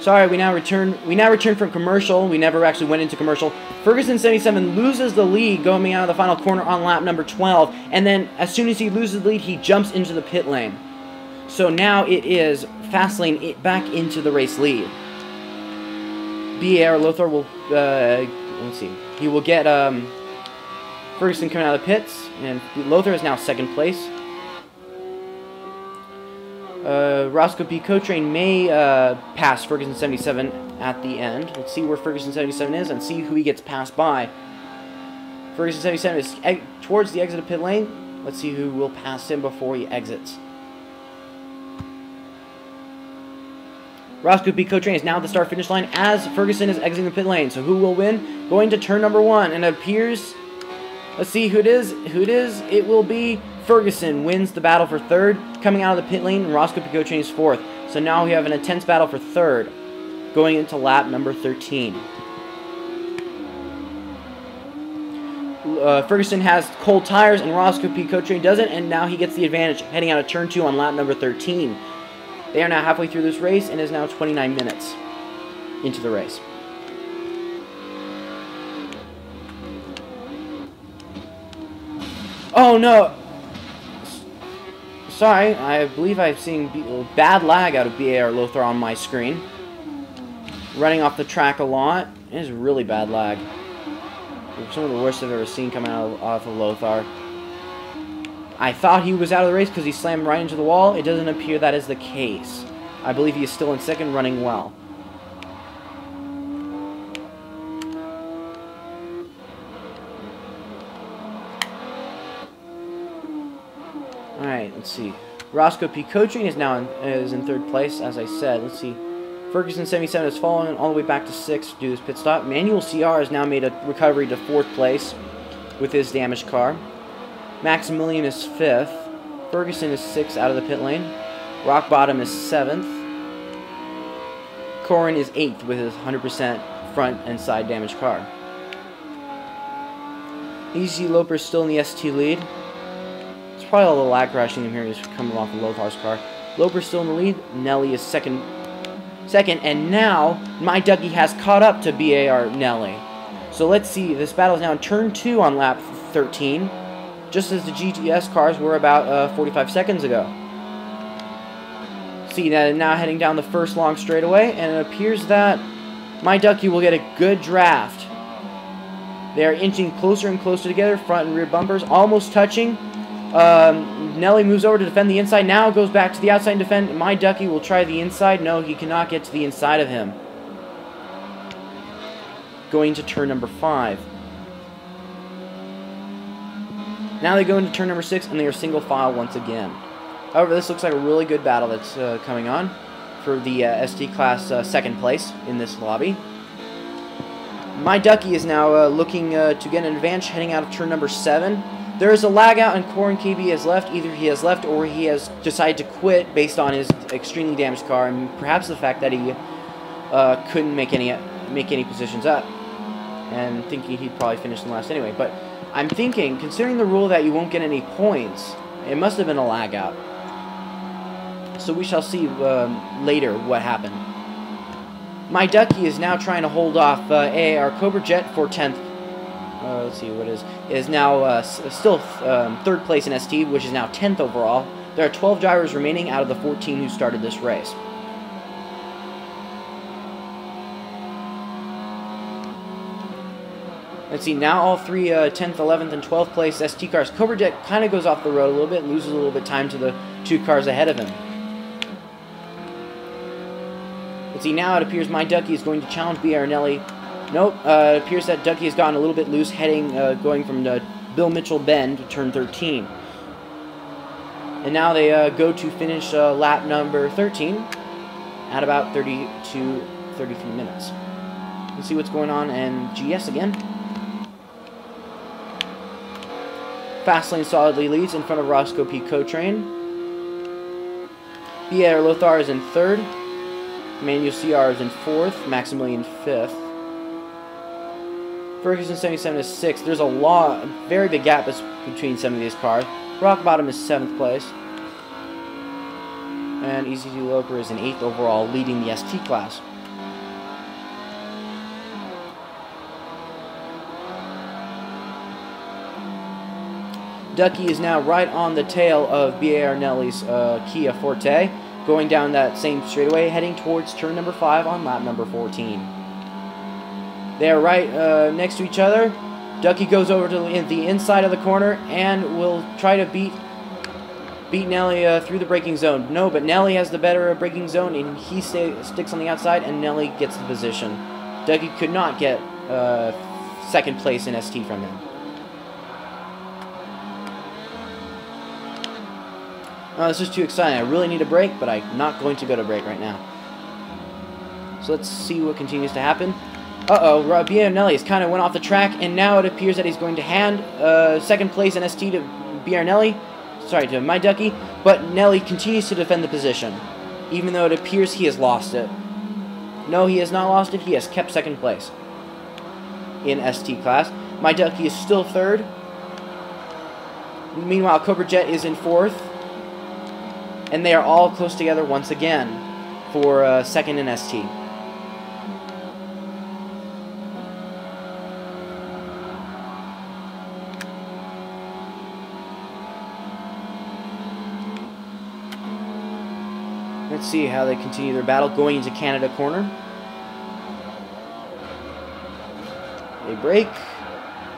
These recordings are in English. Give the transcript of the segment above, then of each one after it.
Sorry, we now return from commercial. We never actually went into commercial. Ferguson 77 loses the lead going out of the final corner on lap number 12, and then as soon as he loses the lead, he jumps into the pit lane. So now it is Fastlane back into the race lead. BAR Lothar will let's see. He will get Ferguson coming out of the pits, and Lothar is now second place. Roscoe P. Cotrain may pass Ferguson 77 at the end. Let's see where Ferguson 77 is and see who he gets passed by. Ferguson 77 is towards the exit of pit lane. Let's see who will pass him before he exits. Roscoe P. Cotrain is now at the start-finish line as Ferguson is exiting the pit lane. So who will win? Going to turn number 1, and it appears... Let's see who it is. It will be Ferguson wins the battle for third, coming out of the pit lane, and Roscoe P. Cotrain is fourth. So now we have an intense battle for third, going into lap number 13. Ferguson has cold tires, and Roscoe P. Cotrain doesn't, and now he gets the advantage, heading out of turn 2 on lap number 13. They are now halfway through this race, and it is now 29 minutes into the race. Oh no! Sorry, I believe I'm seeing bad lag out of BAR Lothar on my screen. Running off the track a lot. It is really bad lag. Some of the worst I've ever seen coming off of Lothar. I thought he was out of the race because he slammed right into the wall. It doesn't appear that is the case. I believe he is still in second, running well. Alright, let's see. Roscoe P. Cotrain is in third place, as I said. Let's see. Ferguson 77 is falling all the way back to 6th to do this pit stop. Manuel CR has now made a recovery to 4th place with his damaged car. Maximilian is 5th. Ferguson is 6th out of the pit lane. Rock Bottom is 7th. Corin is 8th with his 100% front and side damaged car. Easy Loper is still in the ST lead. It's probably all the lag crashing in here is coming off of Lothar's car. Loper's still in the lead. Nelly is second, and now My Ducky has caught up to BAR Nelly. So let's see. This battle is now in turn 2 on lap 13, just as the GTS cars were about 45 seconds ago. See, now heading down the first long straightaway, and it appears that My Ducky will get a good draft. They are inching closer and closer together, front and rear bumpers, almost touching. Nelly moves over to defend the inside, now goes back to the outside and defend. My Ducky will try the inside. No, he cannot get to the inside of him. Going to turn number 5. Now they go into turn number 6, and they are single file once again. However, this looks like a really good battle that's coming on for the ST class second place in this lobby. My Ducky is now looking to get an advantage heading out of turn number 7. There is a lag out, and Corin KB has left. Either he has left or he has decided to quit based on his extremely damaged car, and perhaps the fact that he couldn't make any positions up, and thinking he'd probably finish in last anyway. But I'm thinking, considering the rule that you won't get any points, it must have been a lag out. So we shall see later what happened. My Ducky is now trying to hold off AAR Cobra Jet for 10th. Let's see what is now still third place in ST, which is now 10th overall. There are 12 drivers remaining out of the 14 who started this race. Let's see, now all three 10th, 11th, and 12th place ST cars. Cobra Jet kind of goes off the road a little bit, loses a little bit of time to the 2 cars ahead of him. Let's see, now it appears My Ducky is going to challenge BR Nelly. Nope, it appears that Ducky has gotten a little bit loose, going from the Bill Mitchell Bend to turn 13. And now they go to finish lap number 13 at about 32, 33 minutes. Let's see what's going on in GS again. Fastlane solidly leads in front of Roscoe P. Cotrain. BR Lothar is in 3rd. Manuel CR is in 4th. Maximilian 5th. Ferguson 77 is 6th. There's a very big gap between some of these cars. Rock Bottom is 7th place. And ECT Loper is in 8th overall, leading the ST class. Ducky is now right on the tail of B.A. Arnelli's Kia Forte, going down that same straightaway, heading towards turn number 5 on lap number 14. They are right next to each other. Ducky goes over to the inside of the corner and will try to beat Nelly through the braking zone. No, but Nelly has the better braking zone, and he sticks on the outside, and Nelly gets the position. Ducky could not get second place in ST from him. This is too exciting. I really need a break, but I'm not going to go to break right now. So let's see what continues to happen. Uh-oh, B.A. Arnelli has kind of went off the track, and now it appears that he's going to hand second place in ST to B.A. Arnelli. Sorry, to My Ducky, but Nelly continues to defend the position, even though it appears he has lost it. No, he has not lost it. He has kept second place in ST class. My Ducky is still 3rd. Meanwhile, Cobra Jet is in 4th. And they are all close together once again for 2nd in ST. Let's see how they continue their battle going into Canada corner. They break.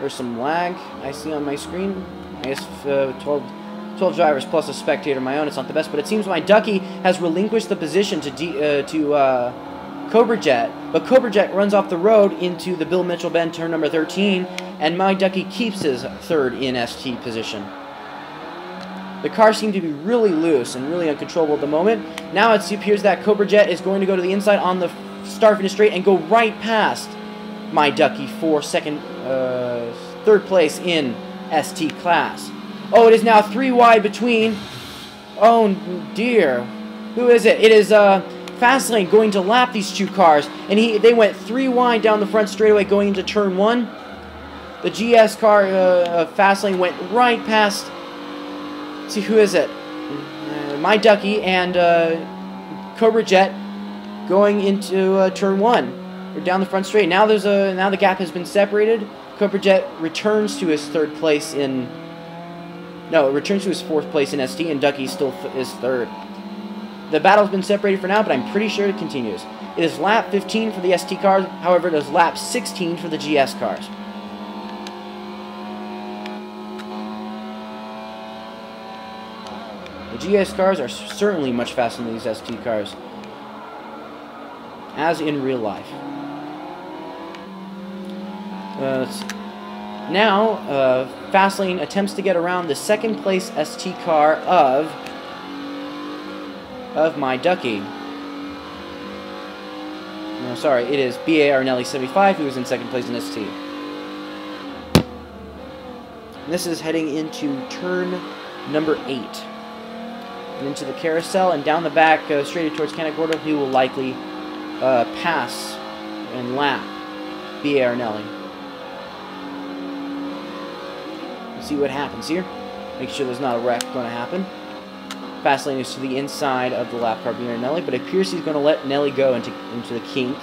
There's some lag I see on my screen. I guess 12 drivers plus a spectator of my own. It's not the best, but it seems My Ducky has relinquished the position to Cobra Jet, but Cobra Jet runs off the road into the Bill Mitchell bend, turn number 13, and My Ducky keeps his 3rd in ST position. The cars seem to be really loose and really uncontrollable at the moment. Now it appears that Cobra Jet is going to go to the inside on the start finish straight and go right past My Ducky for 3rd place in ST class. Oh, it is now 3 wide between. Oh dear. Who is it? It is Fastlane going to lap these 2 cars, and they went 3 wide down the front straightaway going into turn 1. The GS car Fastlane went right past. Let's see, who is it? My Ducky and Cobra Jet going into turn 1. They're down the front straight. Now now the gap has been separated. Cobra Jet returns to his 3rd place in. No, it returns to his 4th place in ST, and Ducky still is 3rd. The battle's been separated for now, but I'm pretty sure it continues. It is lap 15 for the ST cars, however, it is lap 16 for the GS cars. The GS cars are certainly much faster than these ST cars, as in real life. Now, Fastlane attempts to get around the 2nd place ST car of My Ducky. No, sorry, it is B.A. Arnelli 75 who is in 2nd place in ST. And this is heading into turn number 8. And into the carousel, and down the back, straight towards Canada Gordo, he will likely pass and lap B.A. Arnelli. See what happens here. Make sure there's not a wreck going to happen. Fastlane is to the inside of the lap car behind Nelly, but it appears he's going to let Nelly go into the kink.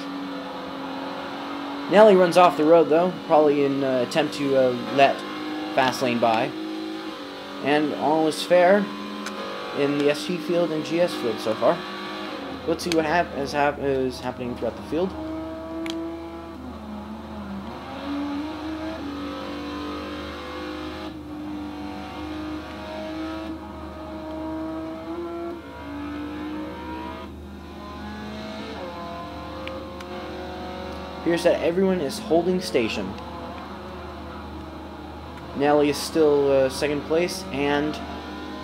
Nelly runs off the road, though, probably in an attempt to let Fastlane by. And all is fair in the ST field and GS field so far. Let's see what is happening throughout the field. Appears that everyone is holding station. Nelly is still 2nd place, and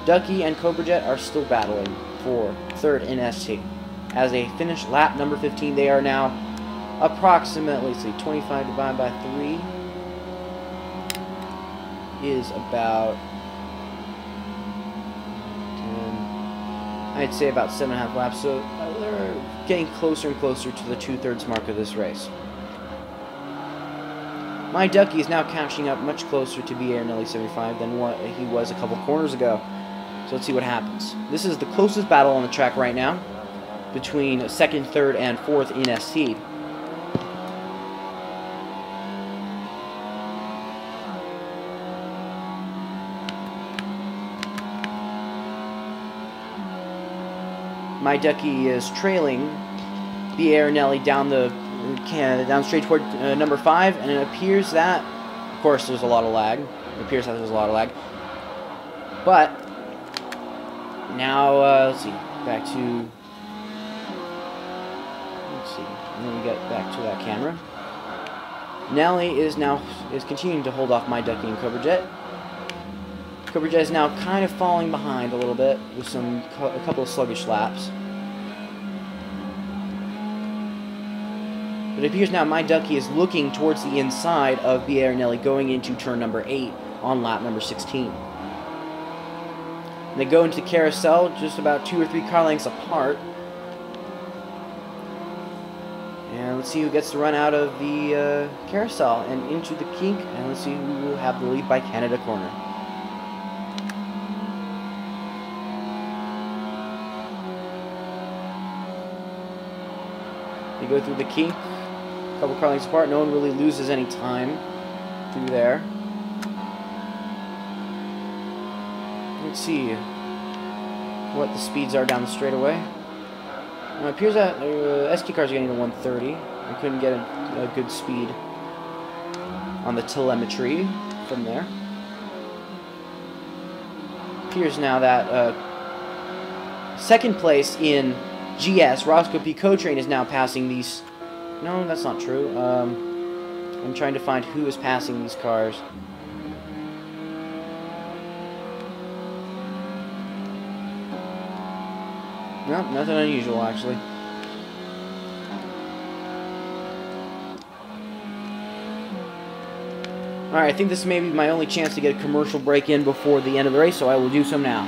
Ducky and Cobra Jet are still battling for 3rd in ST. As they finish lap number 15, they are now approximately, let's see, 25 divided by 3 is about 10, I'd say about 7.5 laps, so they're getting closer and closer to the 2/3 mark of this race. My Ducky is now catching up much closer to B.A. Arnelli 75 than what he was a couple corners ago. So let's see what happens. This is the closest battle on the track right now between 2nd, 3rd, and 4th in ST. My Ducky is trailing the Aranelli down straight toward number 5, and it appears that, of course, there's a lot of lag. It appears that there's a lot of lag. But now, let's see, back to. Let's see, and then we get back to that camera. Nelly is continuing to hold off My Ducky and Cobra Jet. Cobra Jet is now kind of falling behind a little bit with a couple of sluggish laps. But it appears now My Ducky is looking towards the inside of Biernelli going into turn number 8 on lap number 16. And they go into the carousel just about 2 or 3 car lengths apart. And let's see who gets to run out of the carousel and into the kink. And let's see who will have the lead by Canada corner. They go through the kink, a couple car lengths apart. No one really loses any time through there. Let's see what the speeds are down the straightaway. It appears that ST cars are getting to 130. I couldn't get a good speed on the telemetry from there. Appears now that second place in GS, Roscoe P. Cotrain, is now passing these. No, that's not true. I'm trying to find who is passing these cars. No, nothing unusual, actually. Alright, I think this may be my only chance to get a commercial break in before the end of the race, so I will do so now.